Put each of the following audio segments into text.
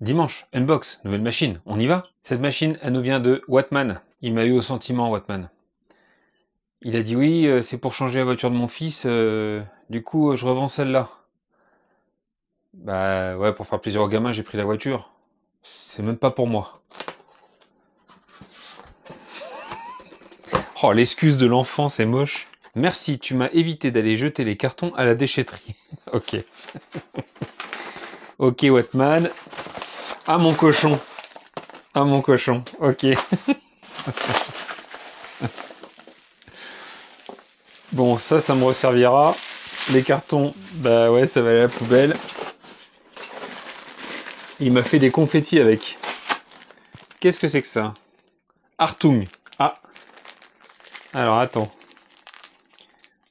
Dimanche, unbox, nouvelle machine, on y va? Cette machine, elle nous vient de Wattman. Il m'a eu au sentiment, Wattman. Il a dit oui, c'est pour changer la voiture de mon fils, du coup je revends celle-là. Bah ouais, pour faire plaisir au gamin, j'ai pris la voiture. C'est même pas pour moi. Oh, l'excuse de l'enfant, c'est moche. Merci, tu m'as évité d'aller jeter les cartons à la déchetterie. Ok. Ok, Wattman. Ah mon cochon. Ah mon cochon. Ok. Bon, ça me resservira. Les cartons, bah ouais, ça va aller à la poubelle. Il m'a fait des confettis avec. Qu'est-ce que c'est que ça? Hartung. Ah. Alors, attends.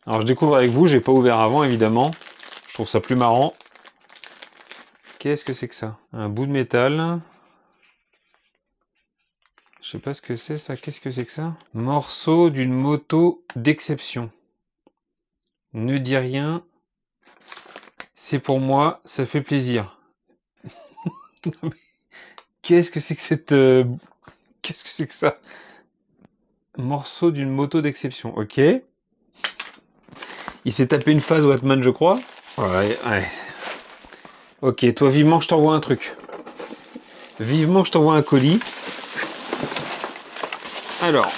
Alors, je découvre avec vous, j'ai pas ouvert avant, évidemment. Je trouve ça plus marrant. Qu'est-ce que c'est que ça? Un bout de métal. Je sais pas ce que c'est, ça. Qu'est-ce que c'est que ça? Morceau d'une moto d'exception. Ne dis rien. C'est pour moi, ça fait plaisir. Qu'est-ce que c'est que cette... Qu'est-ce que c'est que ça? Morceau d'une moto d'exception, ok. Il s'est tapé une phase Wattman, je crois. Ouais. Ok, toi, vivement, je t'envoie un truc. Vivement, je t'envoie un colis. Alors.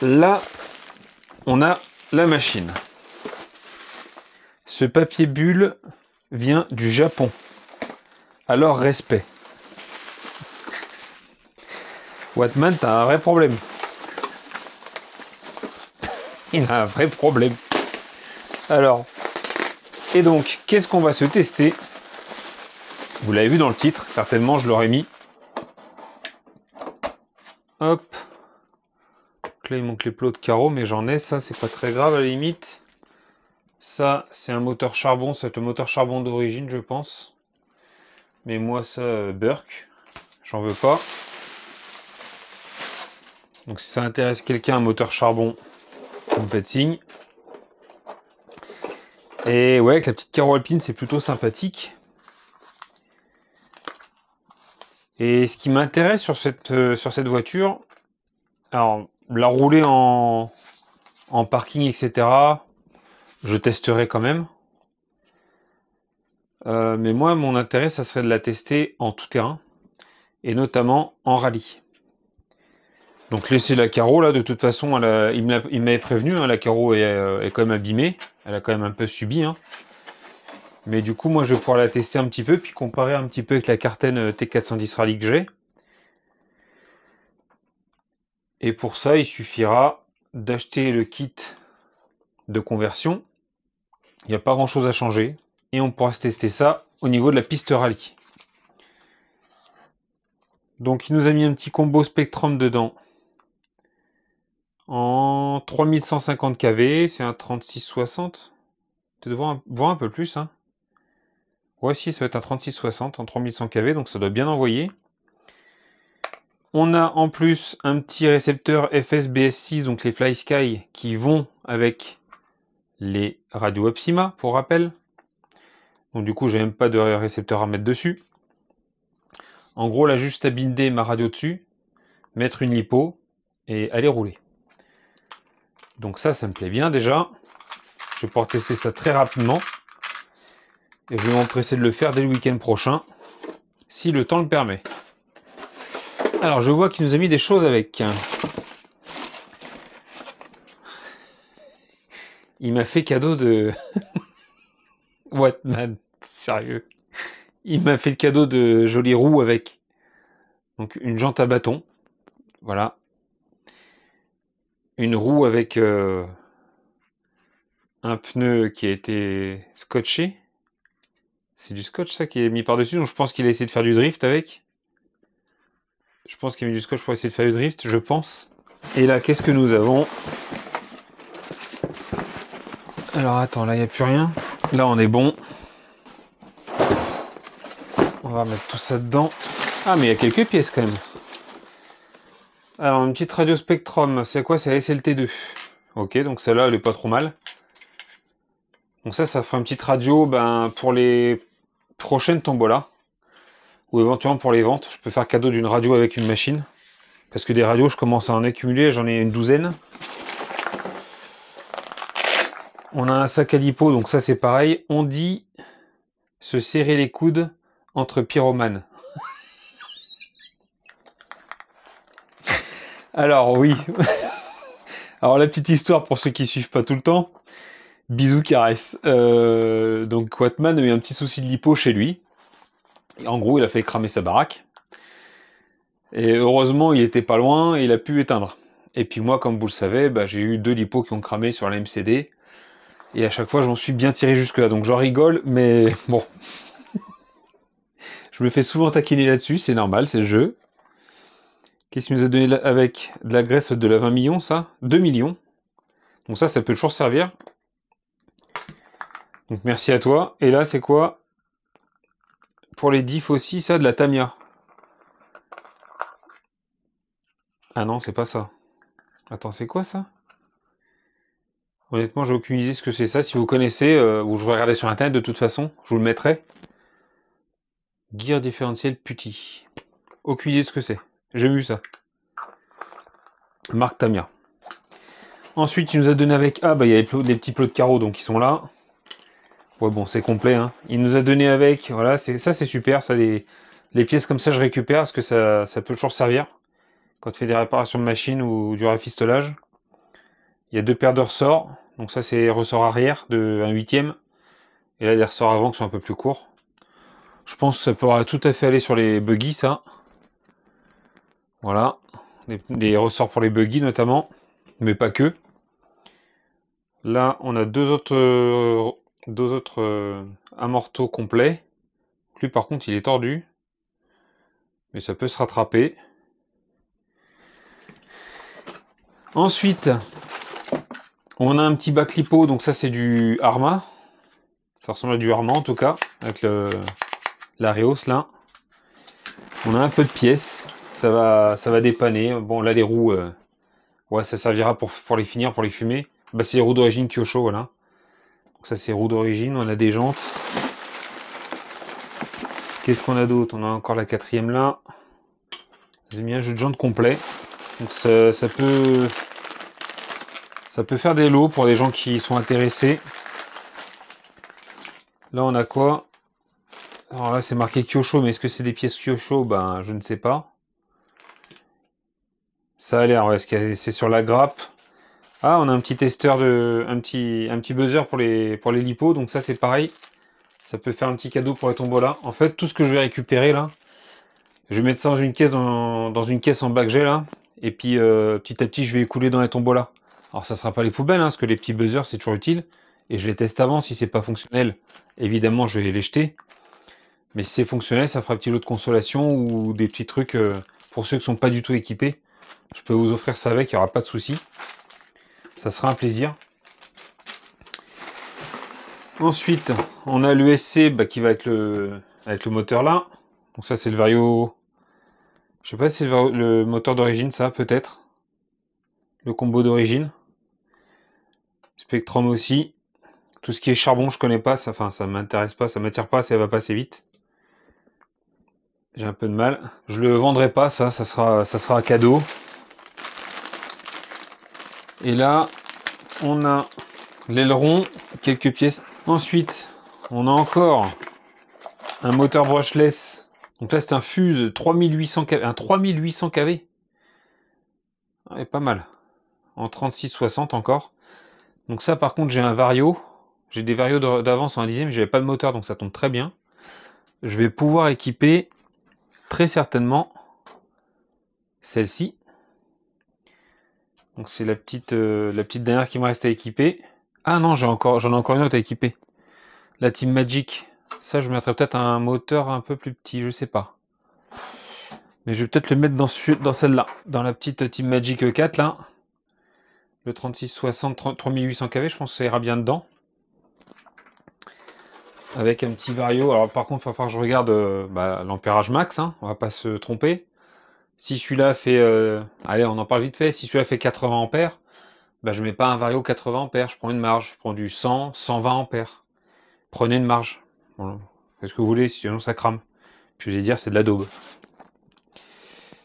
Là, on a la machine. Ce papier bulle vient du Japon. Alors, respect. Wattman, t'as un vrai problème. Il a un vrai problème. Alors, et donc, qu'est-ce qu'on va se tester? Vous l'avez vu dans le titre, certainement je l'aurais mis. Hop. Donc là, il manque les plots de carreaux, mais j'en ai, ça, c'est pas très grave à la limite. Ça, c'est un moteur charbon, c'est le moteur charbon d'origine, je pense. Mais moi, ça, Burke, j'en veux pas. Donc si ça intéresse quelqu'un, un moteur charbon, vous me faites signe. Et ouais, avec la petite carreau alpine, c'est plutôt sympathique. Et ce qui m'intéresse sur cette voiture, alors la rouler en parking, etc., je testerai quand même. Mais moi, mon intérêt, ça serait de la tester en tout terrain, et notamment en rallye. Donc laisser la carreau, là, de toute façon, il m'avait prévenu, hein, la carreau est quand même abîmée, elle a quand même un peu subi, hein. Mais du coup, moi, je vais pouvoir la tester un petit peu, puis comparer un petit peu avec la Carten T410 Rally que j'ai. Et pour ça, il suffira d'acheter le kit de conversion. Il n'y a pas grand-chose à changer. Et on pourra se tester ça au niveau de la piste rallye. Donc, il nous a mis un petit combo Spectrum dedans. En 3150 kV, c'est un 3660. Tu dois voir un peu plus, hein. Voici, ça va être un 3660 en 3100 kV, donc ça doit bien envoyer. On a en plus un petit récepteur FSBS6, donc les FlySky, qui vont avec les radios Opsima, pour rappel. Donc du coup, j'ai même pas de récepteur à mettre dessus. En gros, là, juste à binder ma radio dessus, mettre une lipo et aller rouler. Donc ça me plaît bien déjà. Je vais pouvoir tester ça très rapidement. Et je vais m'empresser de le faire dès le week-end prochain, si le temps le permet. Alors, je vois qu'il nous a mis des choses avec. Il m'a fait cadeau de... Wattman, sérieux. Il m'a fait le cadeau de jolies roues avec. Donc, une jante à bâton. Voilà. Une roue avec un pneu qui a été scotché. C'est du scotch, ça, qui est mis par-dessus. Donc, je pense qu'il a essayé de faire du drift avec. Je pense qu'il a mis du scotch pour essayer de faire du drift, je pense. Et là, qu'est-ce que nous avons? Alors, attends, là, il n'y a plus rien. Là, on est bon. On va mettre tout ça dedans. Ah, mais il y a quelques pièces, quand même. Alors, une petite radio Spectrum. C'est quoi? C'est la SLT2. Ok, donc celle-là, elle est pas trop mal. Donc ça fera une petite radio pour les prochaine tombola, ou éventuellement pour les ventes, je peux faire cadeau d'une radio avec une machine. Parce que des radios, je commence à en accumuler, j'en ai une douzaine. On a un sac à lipo, donc ça c'est pareil. On dit se serrer les coudes entre pyromanes. Alors oui. Alors la petite histoire pour ceux qui suivent pas tout le temps. Bisous caresse. Donc Watman a eu un petit souci de lipo chez lui. En gros, il a fait cramer sa baraque. Et heureusement, il était pas loin et il a pu éteindre. Et puis moi, comme vous le savez, bah, j'ai eu 2 lipos qui ont cramé sur la MCD. Et à chaque fois, j'en suis bien tiré jusque-là. Donc j'en rigole, mais bon. Je me fais souvent taquiner là-dessus, c'est normal, c'est le jeu. Qu'est-ce qu'il nous a donné avec de la graisse de la 20 millions, ça? 2 millions. Donc ça peut toujours servir. Donc merci à toi. Et là, c'est quoi? Pour les diffs aussi, ça, de la Tamiya. Ah non, c'est pas ça. Attends, c'est quoi ça? Honnêtement, j'ai aucune idée ce que c'est ça. Si vous connaissez, ou je vais regarder sur internet de toute façon, je vous le mettrai. Gear différentiel Putty. Aucune idée de ce que c'est. J'ai vu ça. Marque Tamiya. Ensuite, il nous a donné avec... Ah, bah il y a des petits plots de carreaux, donc ils sont là. Ouais, bon, c'est complet. Hein. Il nous a donné avec... Voilà, ça c'est super. Ça, les pièces comme ça, je récupère parce que ça peut toujours servir. Quand tu fais des réparations de machine ou du rafistolage. Il y a 2 paires de ressorts. Donc ça, c'est ressort arrière de 1/8. Et là, des ressorts avant qui sont un peu plus courts. Je pense que ça pourra tout à fait aller sur les buggy, ça. Voilà. Des ressorts pour les buggy, notamment. Mais pas que. Là, on a deux autres amortos complets. Lui, par contre, il est tordu. Mais ça peut se rattraper. Ensuite, on a un petit bac lipo. Donc ça, c'est du Arma. Ça ressemble à du Arma, en tout cas. Avec l'Areos, là. On a un peu de pièces. Ça va dépanner. Bon, là, les roues... ouais, ça servira pour les finir, pour les fumer. Bah, c'est les roues d'origine Kyosho, voilà. Donc ça, c'est roues d'origine. On a des jantes. Qu'est-ce qu'on a d'autre? On a encore la 4e là. J'ai mis un jeu de jantes complet. Donc ça peut faire des lots pour les gens qui sont intéressés. Là, on a quoi? Alors là, c'est marqué Kyosho, mais est-ce que c'est des pièces Kyosho? Ben, je ne sais pas. Ça a l'air, ouais, c'est sur la grappe. Ah, on a un petit testeur un petit buzzer pour les lipos, donc ça c'est pareil. Ça peut faire un petit cadeau pour les tombolas. En fait, tout ce que je vais récupérer là, je vais mettre ça dans une caisse dans une caisse en bac jet là, et puis petit à petit je vais écouler dans les tombolas. Alors ça sera pas les poubelles, hein, parce que les petits buzzers c'est toujours utile, et je les teste avant. Si c'est pas fonctionnel, évidemment je vais les jeter. Mais si c'est fonctionnel, ça fera un petit lot de consolation ou des petits trucs pour ceux qui sont pas du tout équipés. Je peux vous offrir ça avec, il n'y aura pas de souci. Ça sera un plaisir. Ensuite, on a l'USC qui va avec le moteur là. Donc ça c'est le Vario. Je sais pas si c'est le moteur d'origine, ça peut-être. Le combo d'origine. Spectrum aussi. Tout ce qui est charbon, je connais pas. Ça m'intéresse pas, ça m'attire pas, ça va pas assez vite. J'ai un peu de mal. Je le vendrai pas, ça sera un cadeau. Et là, on a l'aileron, quelques pièces. Ensuite, on a encore un moteur brushless. Donc là, c'est un Fuse 3800 kV. Un 3800 kV. Ouais, pas mal. En 3660 encore. Donc ça, par contre, j'ai un Vario. J'ai des Varios d'avance en 1/10, mais j'avais pas de moteur, donc ça tombe très bien. Je vais pouvoir équiper très certainement celle-ci. Donc c'est la petite dernière qui me reste à équiper. Ah non, j'en ai encore une autre à équiper. La Team Magic. Ça, je mettrais peut-être un moteur un peu plus petit, je sais pas. Mais je vais peut-être le mettre dans celle-là. Dans la petite Team Magic 4, là. Le 3660, 3800 kV, je pense que ça ira bien dedans. Avec un petit Vario. Alors par contre, il va falloir que je regarde l'ampérage max. Hein, on va pas se tromper. Si celui-là fait... allez, on en parle vite fait. Si celui-là fait 80 ampères, bah, je mets pas un Vario 80 ampères. Je prends une marge. Je prends du 100, 120 ampères. Prenez une marge. Voilà. Qu'est-ce que vous voulez, sinon ça crame. Puis je vais dire, c'est de la daube.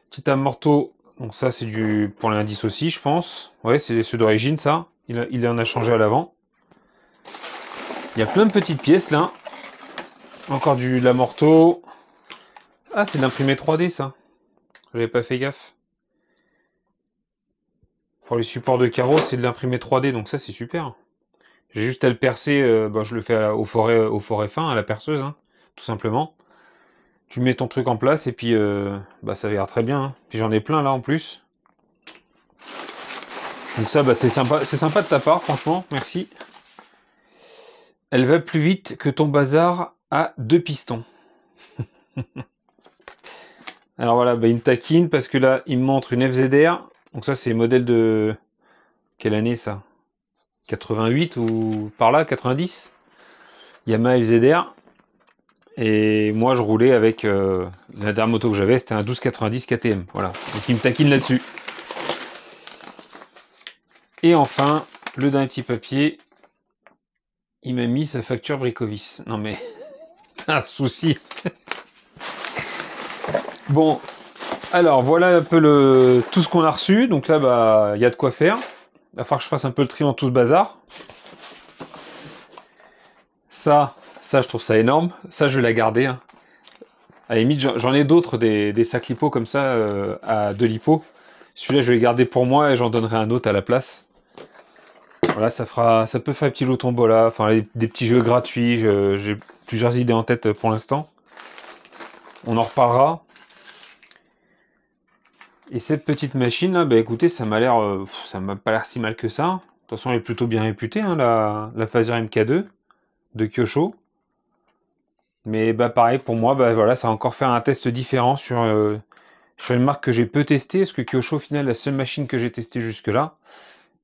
Petit amorto, donc ça c'est du pour l'indice aussi, je pense. Ouais, c'est ceux d'origine, ça. Il en a changé à l'avant. Il y a plein de petites pièces là. Encore de l'amorto. Ah, c'est de l'imprimé 3D, ça. J'avais pas fait gaffe. Pour les supports de carreaux, c'est de l'imprimé 3D, donc ça c'est super. J'ai juste à le percer, je le fais au forêt fin, à la perceuse, hein, tout simplement. Tu mets ton truc en place et puis ça ira très bien. Hein. Puis j'en ai plein là en plus. Donc ça, c'est sympa de ta part, franchement, merci. Elle va plus vite que ton bazar à 2 pistons. Alors voilà, il me taquine parce que là, il me montre une FZR. Donc ça, c'est modèle de... Quelle année ça? 88 ou par là, 90? Yamaha FZR. Et moi, je roulais avec... la dernière moto que j'avais, c'était un 1290 KTM. Voilà, donc il me taquine là-dessus. Et enfin, le dernier petit papier, il m'a mis sa facture Bricovis. Non mais, un souci. Bon, alors voilà un peu tout ce qu'on a reçu. Donc là, il y a de quoi faire. Il va falloir que je fasse un peu le tri dans tout ce bazar. Ça, je trouve ça énorme. Ça, je vais la garder. Hein. À la limite, j'en ai d'autres, des sacs lipo comme ça, à 2 lipo. Celui-là, je vais le garder pour moi et j'en donnerai un autre à la place. Voilà, ça peut faire un petit lot tombola, enfin des petits jeux gratuits. J'ai plusieurs idées en tête pour l'instant. On en reparlera. Et cette petite machine là, écoutez, ça m'a pas l'air si mal que ça. De toute façon, elle est plutôt bien réputée, hein, la Phaser MK2 de Kyosho. Mais pareil pour moi, voilà, ça va encore faire un test différent sur une marque que j'ai peu testée, parce que Kyosho, au final, la seule machine que j'ai testée jusque-là,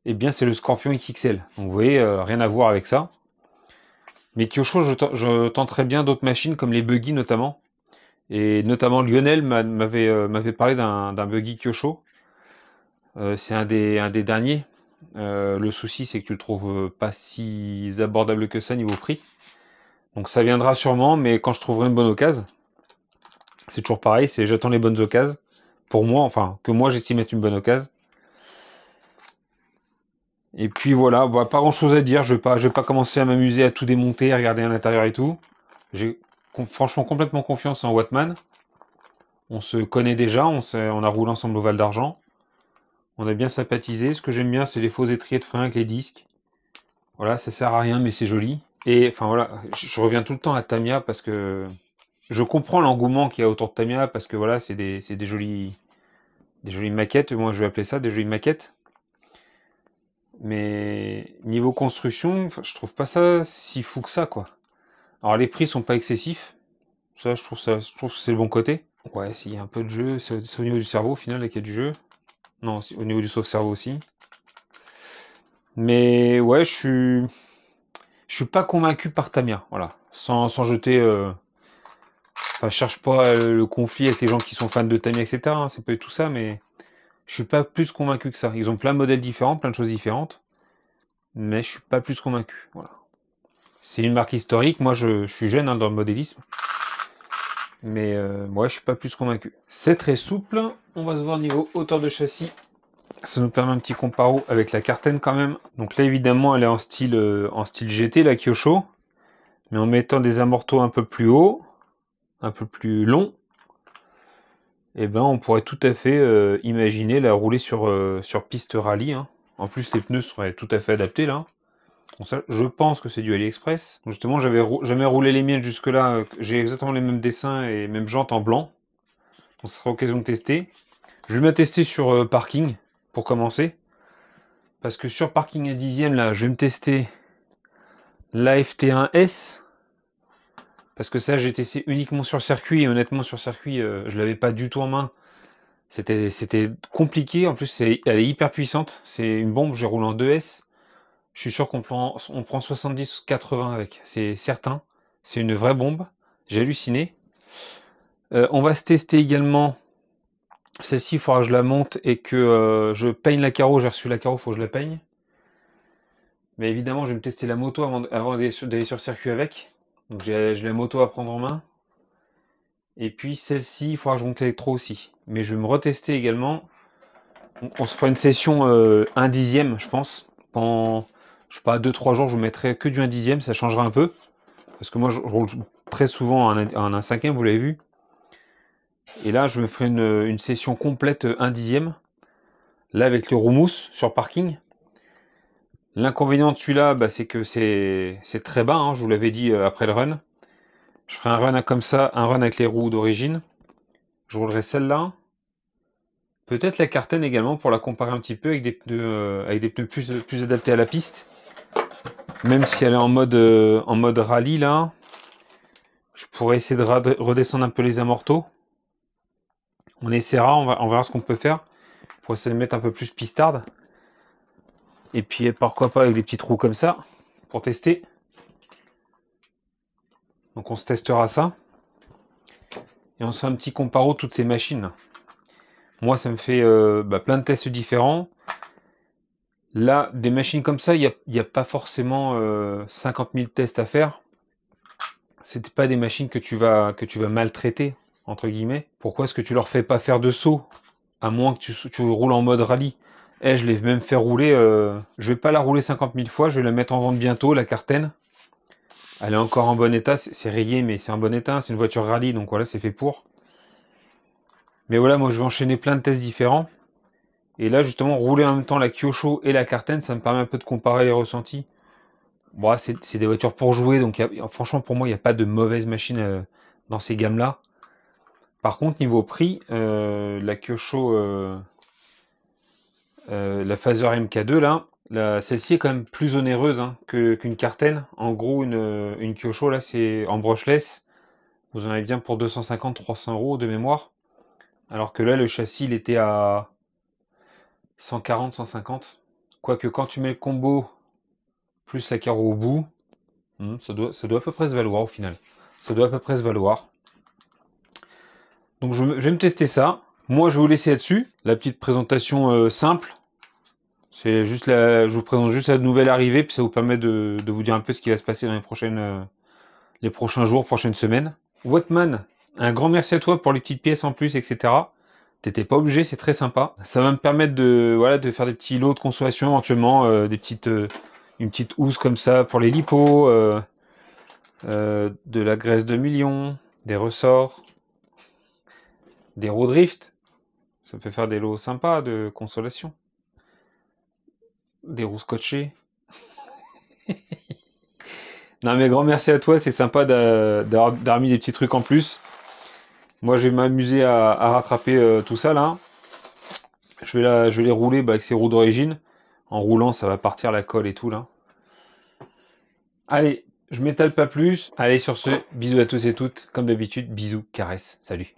eh bien, c'est le Scorpion XXL. Donc, vous voyez, rien à voir avec ça. Mais Kyosho, je tenterais bien d'autres machines, comme les buggy notamment. Et notamment, Lionel m'avait parlé d'un buggy Kyosho. C'est un des derniers. Le souci, c'est que tu le trouves pas si abordable que ça niveau prix. Donc, ça viendra sûrement, mais quand je trouverai une bonne occasion. C'est toujours pareil, c'est j'attends les bonnes occasions. Pour moi, enfin, que moi j'estime être une bonne occasion. Et puis voilà, pas grand chose à dire. Je vais pas commencer à m'amuser à tout démonter, à regarder à l'intérieur et tout. J'ai franchement complètement confiance en Wattman. On se connaît déjà, on a roulé ensemble au Val d'Argent. On a bien sympathisé. Ce que j'aime bien, c'est les faux étriers de frein avec les disques. Voilà, ça sert à rien, mais c'est joli. Et enfin voilà, je reviens tout le temps à Tamiya parce que je comprends l'engouement qu'il y a autour de Tamiya parce que voilà, c'est des jolies maquettes. Moi, je vais appeler ça des jolies maquettes. Mais niveau construction, je trouve pas ça si fou que ça, quoi. Alors les prix sont pas excessifs. Ça, je trouve que c'est le bon côté. Ouais, s'il y a un peu de jeu, c'est au niveau du cerveau au final qu'il y a du jeu. Non, au niveau du sauve-cerveau aussi. Mais ouais, je suis pas convaincu par Tamiya, voilà. Sans jeter. Enfin, je cherche pas le conflit avec les gens qui sont fans de Tamiya, etc. Hein, c'est pas tout ça, mais je suis pas plus convaincu que ça. Ils ont plein de modèles différents, plein de choses différentes. Mais je suis pas plus convaincu. Voilà. C'est une marque historique. Moi, je suis jeune dans le modélisme. Mais moi, je suis pas plus convaincu. C'est très souple. On va se voir niveau hauteur de châssis. Ça nous permet un petit comparo avec la Carten quand même. Donc là, évidemment, elle est en style GT, la Kyosho. Mais en mettant des amortos un peu plus hauts, un peu plus longs, eh ben, on pourrait tout à fait imaginer la rouler sur piste rallye. Hein. En plus, les pneus seraient tout à fait adaptés là. Donc ça, je pense que c'est du AliExpress. Donc justement, j'avais jamais roulé les miennes jusque-là. J'ai exactement les mêmes dessins et mêmes jantes en blanc. Donc ça sera l'occasion de tester. Je vais me tester sur parking pour commencer. Parce que sur parking à 10e, là, je vais me tester la FT1S. Parce que ça, j'ai testé uniquement sur circuit. Et honnêtement, sur circuit, je l'avais pas du tout en main. C'était compliqué. En plus, elle est hyper puissante. C'est une bombe. J'ai roulé en 2S. Je suis sûr qu'on prend 70 ou 80 avec. C'est certain. C'est une vraie bombe. J'ai halluciné. On va se tester également. Celle-ci, il faudra que je la monte et que je peigne la carreau. J'ai reçu la carreau, il faut que je la peigne. Mais évidemment, je vais me tester la moto avant d'aller sur circuit avec. Donc j'ai la moto à prendre en main. Et puis celle-ci, il faudra que je monte l'électro aussi. Mais je vais me retester également. On se fera une session 1 dixième, je pense. Pendant, je sais pas, 2-3 jours, je vous mettrai que du 1 dixième, ça changera un peu. Parce que moi, je roule très souvent en 1 cinquième, vous l'avez vu. Et là, je me ferai une session complète 1 dixième. Là, avec les roues mousse sur parking. L'inconvénient de celui-là, bah, c'est que c'est très bas, hein, je vous l'avais dit après le run. Je ferai un run comme ça, un run avec les roues d'origine. Je roulerai celle-là. Peut-être la Carten également pour la comparer un petit peu avec des pneus plus adaptés à la piste. Même si elle est en mode rallye là. Je pourrais essayer de redescendre un peu les amortos. On essaiera, on verra ce qu'on peut faire. Pour essayer de mettre un peu plus pistarde. Et puis pourquoi pas avec des petits trous comme ça. Pour tester. Donc on se testera ça. Et on se fait un petit comparo de toutes ces machines. Moi ça me fait plein de tests différents. Là, des machines comme ça, il n'y a pas forcément 50 000 tests à faire. C'est pas des machines que tu vas maltraiter, entre guillemets. Pourquoi est-ce que tu leur fais pas faire de saut? À moins que tu roules en mode rallye. Je l'ai même fait rouler, je vais pas la rouler 50 000 fois, je vais la mettre en vente bientôt, la Carten. Elle est encore en bon état, c'est rayé, mais c'est en bon état, c'est une voiture rallye, donc voilà, c'est fait pour. Mais voilà, moi je vais enchaîner plein de tests différents. Et là, justement, rouler en même temps la Kyosho et la Carten, ça me permet un peu de comparer les ressentis. Bon, c'est des voitures pour jouer, donc franchement, pour moi, il n'y a pas de mauvaise machine dans ces gammes-là. Par contre, niveau prix, la Kyosho, la Phaser MK2, là, celle-ci est quand même plus onéreuse hein, qu'une Carten. En gros, une Kyosho, là, c'est en brushless. Vous en avez bien pour 250-300 euros de mémoire. Alors que là, le châssis, il était à 140-150. Quoique quand tu mets le combo plus la carreau au bout, ça doit à peu près se valoir au final. Ça doit à peu près se valoir. Donc je vais me tester ça. Moi, je vais vous laisser là-dessus. La petite présentation simple. C'est juste je vous présente juste la nouvelle arrivée, puis ça vous permet de vous dire un peu ce qui va se passer dans les prochains jours, prochaines semaines. Wattman, un grand merci à toi pour les petites pièces en plus, etc. T'étais pas obligé, c'est très sympa. Ça va me permettre de faire des petits lots de consommation éventuellement, une petite housse comme ça pour les lipos, de la graisse de millions, des ressorts, des roues drift. Ça peut faire des lots sympas de consolation. Des roues scotchées. Non mais grand merci à toi, c'est sympa d'avoir mis des petits trucs en plus. Moi je vais m'amuser à rattraper tout ça là. Je vais les rouler avec ces roues d'origine. En roulant ça va partir la colle et tout là. Allez, je m'étale pas plus. Allez sur ce, bisous à tous et toutes. Comme d'habitude, bisous, caresses, salut.